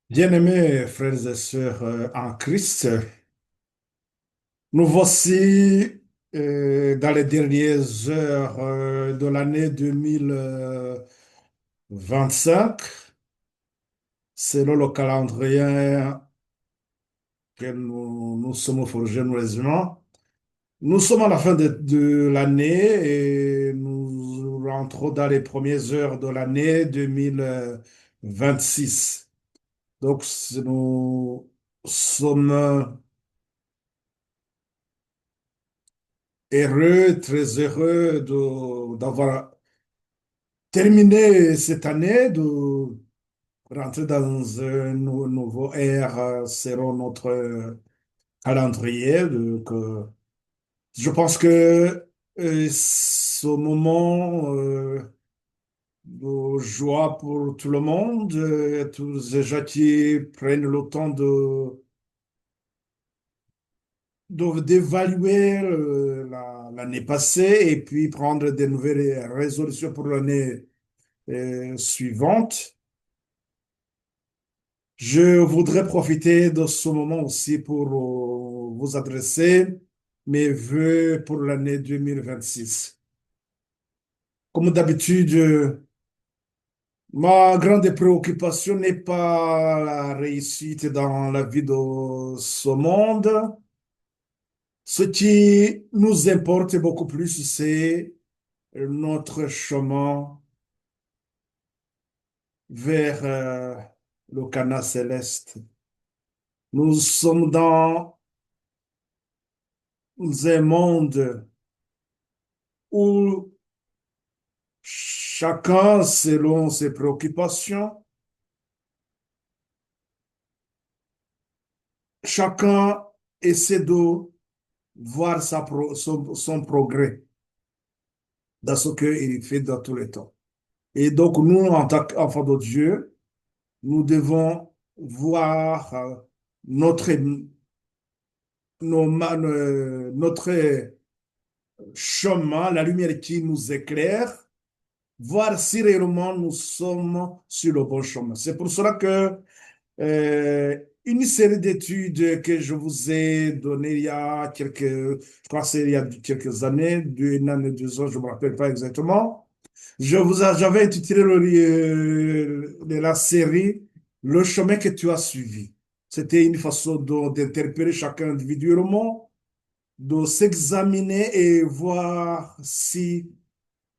Bien-aimés frères et sœurs en Christ, nous voici dans les dernières heures de l'année 2025, selon le calendrier que nous sommes forgés, nous les humains. Nous sommes à la fin de l'année et nous rentrons dans les premières heures de l'année 2026. Donc, nous sommes heureux, très heureux d'avoir terminé cette année, de rentrer dans un nouveau ère selon notre calendrier. Je pense que ce moment de joie pour tout le monde, tous les gens qui prennent le temps d'évaluer l'année passée et puis prendre des nouvelles résolutions pour l'année suivante. Je voudrais profiter de ce moment aussi pour vous adresser mes vœux pour l'année 2026. Comme d'habitude, ma grande préoccupation n'est pas la réussite dans la vie de ce monde. Ce qui nous importe beaucoup plus, c'est notre chemin vers le Cana céleste. Nous sommes dans un monde où chacun, selon ses préoccupations, chacun essaie de voir son progrès dans ce qu'il fait dans tous les temps. Et donc, nous, en tant qu'enfants de Dieu, nous devons voir notre, notre chemin, la lumière qui nous éclaire, voir si réellement nous sommes sur le bon chemin. C'est pour cela que une série d'études que je vous ai données il y a je crois que c'est il y a quelques années, une année, 2 ans, je ne me rappelle pas exactement. J'avais intitulé la série Le chemin que tu as suivi. C'était une façon d'interpeller chacun individuellement, de s'examiner et voir si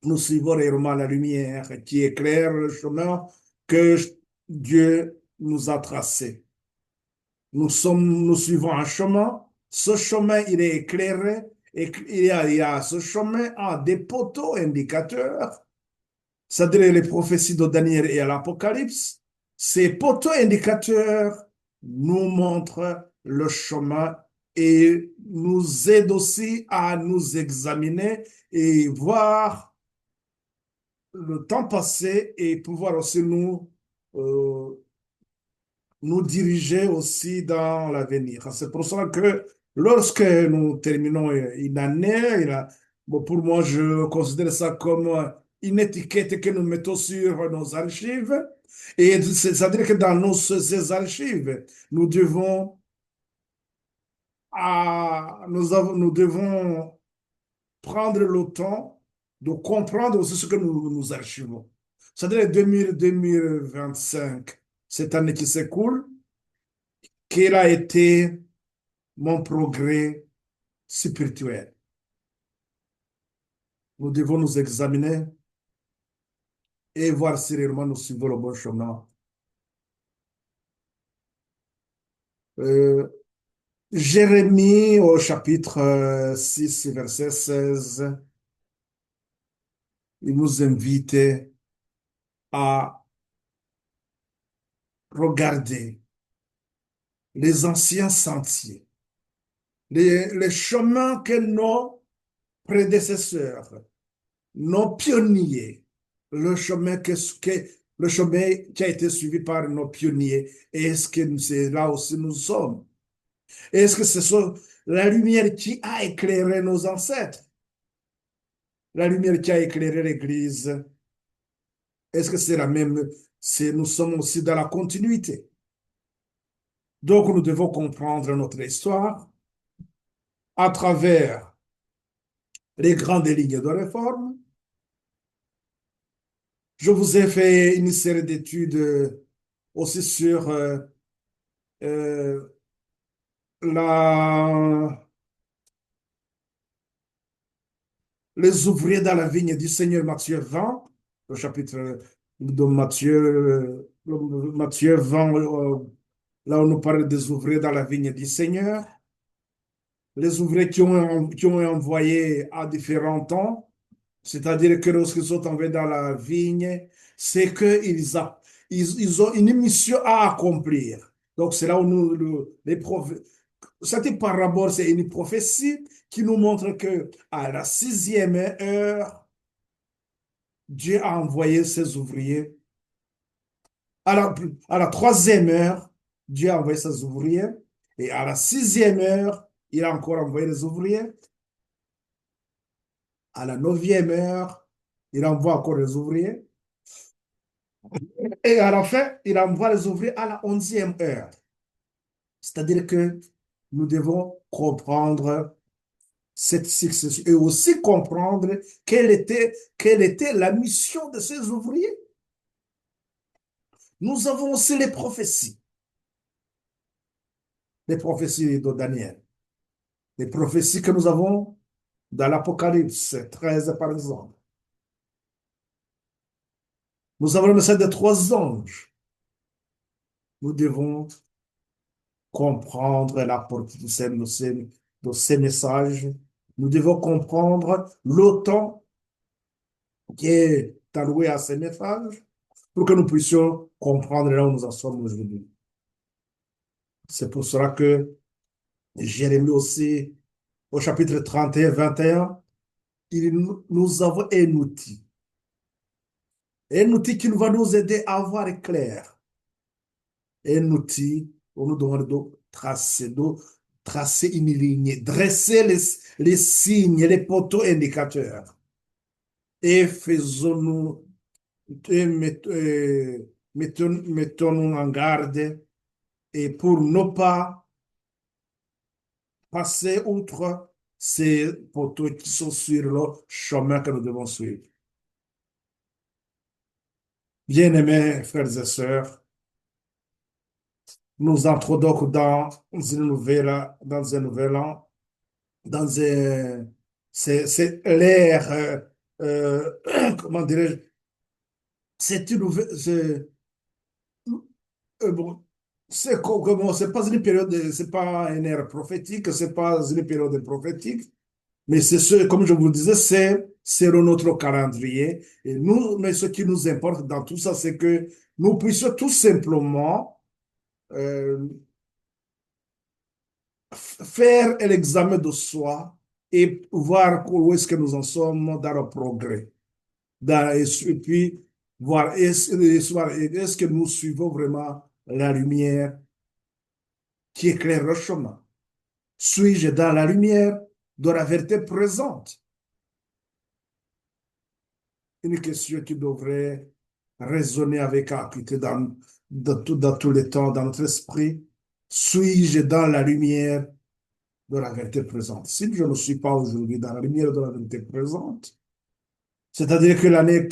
nous suivons réellement la lumière qui éclaire le chemin que Dieu nous a tracé. Nous suivons un chemin. Ce chemin, il est éclairé. Et il y a ce chemin a des poteaux indicateurs, c'est-à-dire les prophéties de Daniel et à l'Apocalypse. Ces poteaux indicateurs nous montrent le chemin et nous aident aussi à nous examiner et voir le temps passé et pouvoir aussi euh, nous diriger aussi dans l'avenir. C'est pour cela que lorsque nous terminons une année, bon, pour moi, je considère ça comme une étiquette que nous mettons sur nos archives. Et c'est-à-dire que dans ces archives, nous devons, nous devons prendre le temps de comprendre aussi ce que nous archivons. C'est-à-dire 2025, cette année qui s'écoule, quel a été mon progrès spirituel. Nous devons nous examiner et voir si réellement nous suivons le bon chemin. Euh, Jérémie au chapitre 6, verset 16, il nous invite à regarder les anciens sentiers, les chemins que nos prédécesseurs, nos pionniers, le chemin, le chemin qui a été suivi par nos pionniers. Et est-ce que c'est là aussi nous sommes? Est-ce que c'est la lumière qui a éclairé nos ancêtres? La lumière qui a éclairé l'Église? Est-ce que c'est la même? Nous sommes aussi dans la continuité. Donc, nous devons comprendre notre histoire à travers les grandes lignes de réforme. Je vous ai fait une série d'études aussi sur euh, la, les ouvriers dans la vigne du Seigneur Matthieu 20, le chapitre de Matthieu 20, là où nous parle des ouvriers dans la vigne du Seigneur, les ouvriers qui ont envoyé à différents temps, c'est-à-dire que lorsqu'ils sont envoyés dans la vigne, c'est ils ont une mission à accomplir. Donc, c'est là où cette parabole, c'est une prophétie qui nous montre que à la sixième heure, Dieu a envoyé ses ouvriers. À la troisième heure, Dieu a envoyé ses ouvriers. Et à la sixième heure, il a encore envoyé les ouvriers. À la neuvième heure, il envoie encore les ouvriers. Et à la fin, il envoie les ouvriers à la onzième heure. C'est-à-dire que nous devons comprendre cette succession et aussi comprendre quelle était la mission de ces ouvriers. Nous avons aussi les prophéties de Daniel, les prophéties que nous avons dans l'Apocalypse 13, par exemple. Nous avons le message des trois anges. Nous devons comprendre la portée de ces messages. Nous devons comprendre le temps qui est alloué à ces messages pour que nous puissions comprendre là où nous en sommes aujourd'hui. C'est pour cela que Jérémie aussi, au chapitre 31, 21, nous avons un outil qui va nous aider à voir clair, un outil où nous devons tracer une ligne, dresser les signes, les poteaux indicateurs et faisons-nous, mettons-nous en garde et pour ne pas passer outre ces poteaux qui sont sur le chemin que nous devons suivre. Bien-aimés frères et sœurs, nous entrons donc dans un nouvel an, dans un, c'est l'ère, comment dirais-je, c'est une nouvelle, bon, c'est pas une période, c'est pas une ère prophétique, c'est pas une période prophétique, mais comme je vous le disais, c'est selon notre calendrier. Et nous, mais ce qui nous importe dans tout ça, c'est que nous puissions tout simplement euh, faire l'examen de soi et voir où est-ce que nous en sommes dans le progrès. Et puis, voir est-ce que nous suivons vraiment la lumière qui éclaire le chemin. Suis-je dans la lumière de la vérité présente? Une question qui devrait résonner avec acuité dans tous les temps, dans notre esprit. Suis-je dans la lumière de la vérité présente? Si je ne suis pas aujourd'hui dans la lumière de la vérité présente, c'est-à-dire que l'année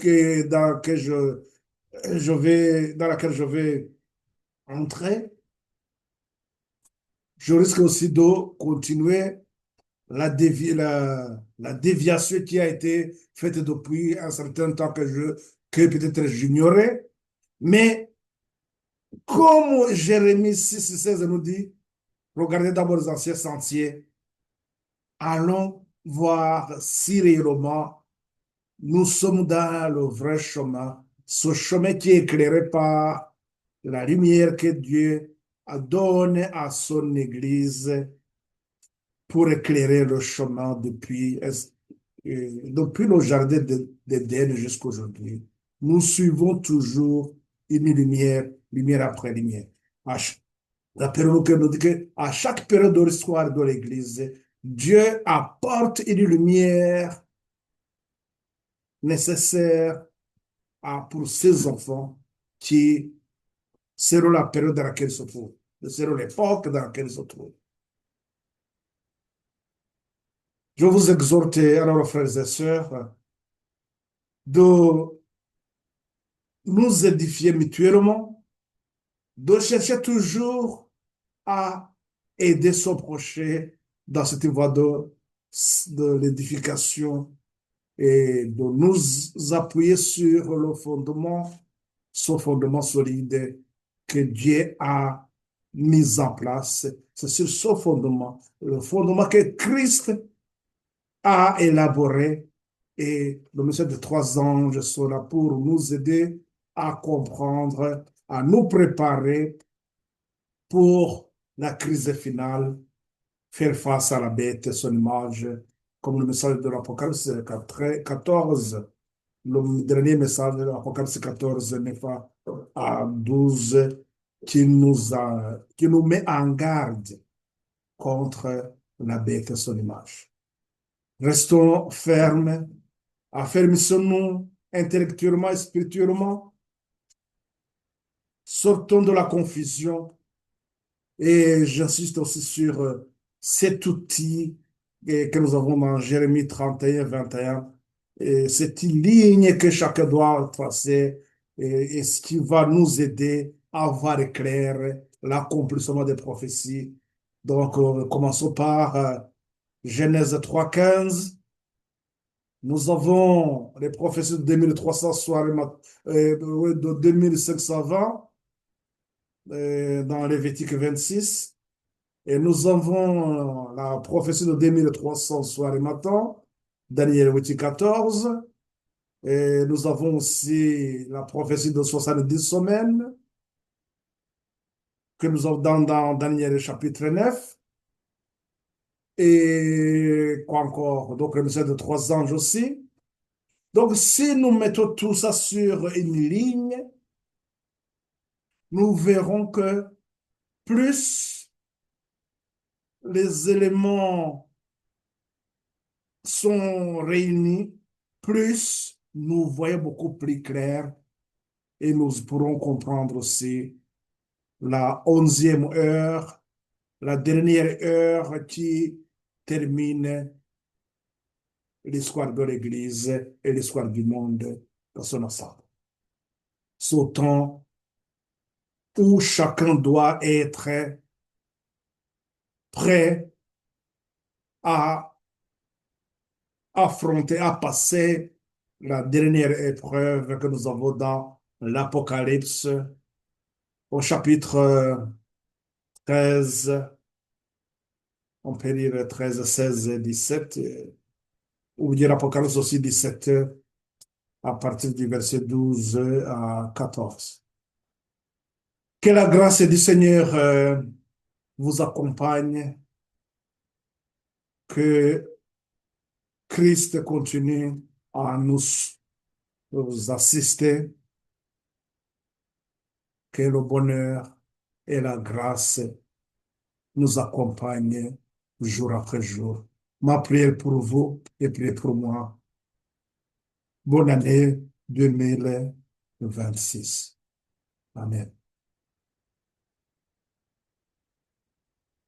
dans laquelle je vais entrer, je risque aussi de continuer la déviation qui a été faite depuis un certain temps que peut-être j'ignorais. Mais comme Jérémie 6,16 nous dit, regardez d'abord les anciens sentiers, allons voir si réellement nous sommes dans le vrai chemin, ce chemin qui est éclairé par la lumière que Dieu a donnée à son Église pour éclairer le chemin depuis le jardin d'Éden jusqu'à aujourd'hui. Nous suivons toujours une lumière, lumière après lumière. Rappelons-nous que nous dit qu'à chaque période de l'histoire de l'Église, Dieu apporte une lumière nécessaire pour ses enfants qui, selon la période dans laquelle ils se trouvent. selon l'époque dans laquelle ils se trouvent. Je vous exhorte, alors, frères et sœurs, de nous édifier mutuellement, de chercher toujours à aider son prochain dans cette voie de l'édification et de nous appuyer sur le fondement, ce fondement solide que Dieu a mis en place. C'est sur ce fondement, le fondement que Christ a élaboré, et le message de trois anges sera pour nous aider à comprendre, à nous préparer pour la crise finale, faire face à la bête et son image, comme le message de l'Apocalypse 14, le dernier message de l'Apocalypse 14, 9 à 12, qui nous met en garde contre la bête et son image. Restons fermes, affermissons-nous intellectuellement et spirituellement, sortons de la confusion. Et j'insiste aussi sur cet outil que nous avons dans Jérémie 31, 21, et cette ligne que chacun doit tracer, et ce qui va nous aider à voir clair l'accomplissement des prophéties. Donc, commençons par Genèse 3, 15. Nous avons les prophéties de 2300 soirées, de 2520 dans Lévitique 26. Et nous avons la prophétie de 2300 soir et matin, Daniel 8, 14. Et nous avons aussi la prophétie de 70 semaines, que nous avons dans Daniel chapitre 9. Et quoi encore? Donc, le message de trois anges aussi. Donc, si nous mettons tout ça sur une ligne, nous verrons que plus les éléments sont réunis, plus nous voyons beaucoup plus clair et nous pourrons comprendre aussi la 11e heure, la dernière heure qui termine l'histoire de l'Église et l'histoire du monde dans son ensemble. Ce temps où chacun doit être prêt à affronter, à passer la dernière épreuve que nous avons dans l'Apocalypse au chapitre 13, on peut lire 13, 16 et 17, ou dire Apocalypse aussi 17 à partir du verset 12 à 14. Que la grâce du Seigneur vous accompagne, que Christ continue à nous assister, que le bonheur et la grâce nous accompagnent jour après jour. Ma prière pour vous et prière pour moi. Bonne année 2026. Amen.